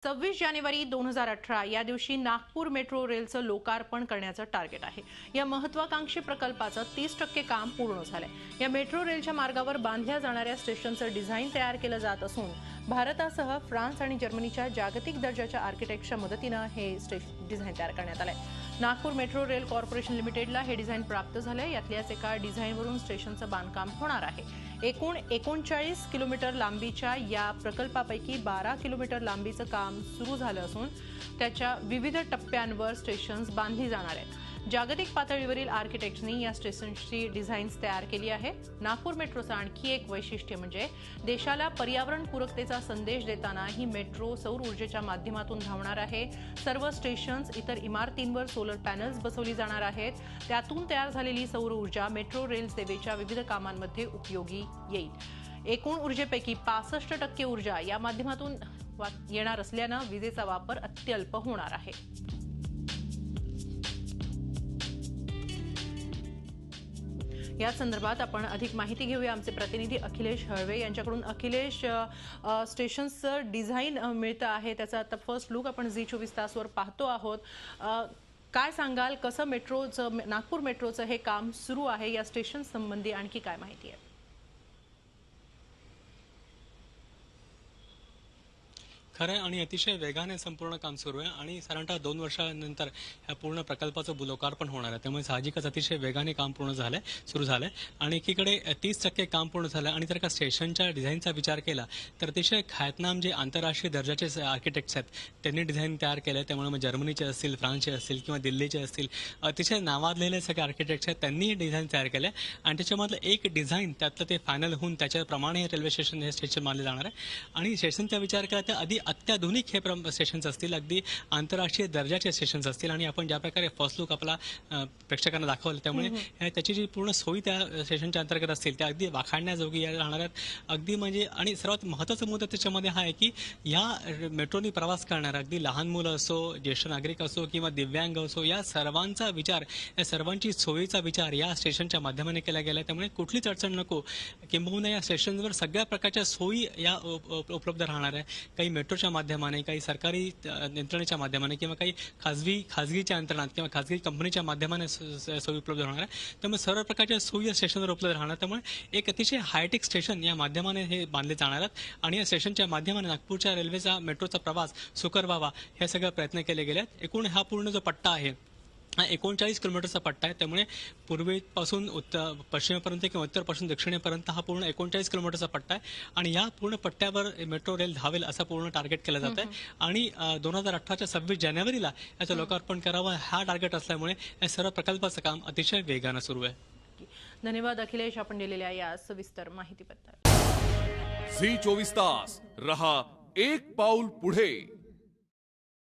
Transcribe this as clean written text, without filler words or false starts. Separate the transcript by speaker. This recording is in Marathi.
Speaker 1: 26 जानेवारी 2018 या दिवशी नागपूर मेट्रो रेलचं लोकार्पण करण्याचं टार्गेट आहे। या महत्वाकांक्षी प्रकल्पाचं 30% काम पूर्ण झालंय। या मेट्रो रेलच्या मार्गावर बांधल्या जाणाऱ्या स्टेशनचं डिझाईन तयार केलं जात असून भारतासह फ्रान्स आणि जर्मनीच्या जागतिक दर्जाच्या आर्किटेक्टच्या मदतीनं हे डिझाईन तयार करण्यात आलंय। नागपूर मेट्रो रेल कॉर्पोरेशन लिमिटेडला हे डिझाईन प्राप्त झालंय। यातल्याच एका डिझाईनवरून स्टेशनचं बांधकाम होणार आहे। एकूण 39 किलोमीटर लांबीच्या या प्रकल्पापैकी 12 किलोमीटर लांबीचं काम सुरू झालं असून त्याच्या विविध टप्प्यांवर स्टेशन्स बांधली जाणार आहेत। जागतिक पातळीवरील आर्किटेक्ट्सनी या स्टेशनची डिझाईन्स तयार केली आहे। नागपूर मेट्रोचं आणखी एक वैशिष्ट्य म्हणजे देशाला पर्यावरण पूरकतेचा संदेश देताना ही मेट्रो सौर ऊर्जेच्या माध्यमातून धावणार आहे। सर्व स्टेशन्स इतर इमारतींवर सोलर पॅनल्स बसवली जाणार आहेत। त्यातून तयार झालेली सौर ऊर्जा मेट्रो रेल सेवेच्या विविध कामांमध्ये उपयोगी येईल। एकूण ऊर्जेपैकी 65% ऊर्जा या माध्यमातून येणार असल्यानं विजेचा वापर अत्यल्प होणार आहे। या संदर्भात आपण अधिक माहिती घेऊया। आमचे प्रतिनिधी अखिलेश हळवे यांच्याकडून। अखिलेश, स्टेशनचं डिझाईन मिळतं आहे, त्याचा आता फर्स्ट लुक आपण झी24 तासवर पाहतो आहोत। काय सांगाल, कसं मेट्रोचं नागपूर मेट्रोचं हे काम सुरू आहे? या स्टेशन संबंधी आणखी काय माहिती आहे?
Speaker 2: खरं आहे आणि अतिशय वेगाने संपूर्ण काम सुरू आहे आणि साधारणतः 2 वर्षानंतर ह्या पूर्ण प्रकल्पाचं लोकार्पण होणार आहे। त्यामुळे साहजिकच अतिशय वेगाने काम पूर्ण झालंय, सुरू झालंय आणि एकीकडे 30% काम पूर्ण झालं आणि जर का स्टेशनच्या डिझाईनचा विचार केला तर अतिशय ख्यातनाम जे आंतरराष्ट्रीय दर्जाचे आर्किटेक्ट्स आहेत त्यांनी डिझाईन तयार केलं। त्यामुळे मग जर्मनीचे असतील, फ्रान्सचे असतील किंवा दिल्लीचे असतील, अतिशय नावाजलेले सगळे आर्किटेक्ट्स आहेत त्यांनी डिझाईन तयार केलं आणि त्याच्यामधलं एक डिझाईन त्यातलं ते फायनल होऊन त्याच्याप्रमाणे रेल्वे स्टेशन हे स्टेशन मानले जाणार आहे। आणि स्टेशनचा विचार केला तर अत्याधुनिक हे स्टेशन्स असतील, अगदी आंतरराष्ट्रीय दर्जाचे स्टेशन्स असतील आणि आपण ज्या प्रकारे फर्स्ट लुक आपला प्रेक्षकांना दाखवलं त्यामुळे त्याची जी पूर्ण सोयी त्या स्टेशनच्या अंतर्गत असतील त्या अगदी वाखाणण्याजोगी राहणार आहेत। अगदी म्हणजे आणि सर्वात महत्त्वाचा मुद्दा त्याच्यामध्ये हा आहे की या मेट्रोनी प्रवास करणारा अगदी लहान मुलं असो, ज्येष्ठ नागरिक असो किंवा दिव्यांग असो, या सर्वांचा विचार, या सर्वांची सोयीचा विचार या स्टेशनच्या माध्यमाने केला गेला। त्यामुळे कुठलीच अडचण नको, किंबहुना या स्टेशनवर सगळ्या प्रकारच्या सोयी या उपलब्ध राहणार आहे। काही मेट्रोच्या माध्यमाने, काही सरकारी यंत्रणेच्या माध्यमाने किंवा काही खाजगीच्या यंत्रणात किंवा खाजगी कंपनीच्या माध्यमाने सोयी उपलब्ध होणार आहे। त्यामुळे सर्व प्रकारच्या सोयी स्टेशनवर उपलब्ध राहणार। त्यामुळे एक अतिशय हायटेक स्टेशन या माध्यमाने हे बांधले जाणार आहेत आणि या स्टेशनच्या माध्यमाने नागपूरच्या रेल्वेचा मेट्रोचा प्रवास सुकर व्हावा हे सगळे प्रयत्न केले गेले आहेत। एकूण हा पूर्ण जो पट्टा आहे हा 39 किलोमीटरचा पट्टा आहे। त्यामुळे पूर्वेपासून पश्चिमेपर्यंत किंवा उत्तरपासून दक्षिणेपर्यंत हा पूर्ण 39 किलोमीटरचा पट्टा आहे आणि या पूर्ण पट्ट्यावर मेट्रो रेल धावेल असं पूर्ण टार्गेट केलं जात आहे आणि 2018च्या 26 जानेवारीला याचं लोकार्पण करावं हा टार्गेट असल्यामुळे या सर्व प्रकल्पाचं काम अतिशय वेगानं सुरू आहे।
Speaker 1: धन्यवाद अखिलेश, आपण दिलेल्या या सविस्तर माहितीबद्दल।
Speaker 3: झी24 तास रहा एक पाऊल पुढे।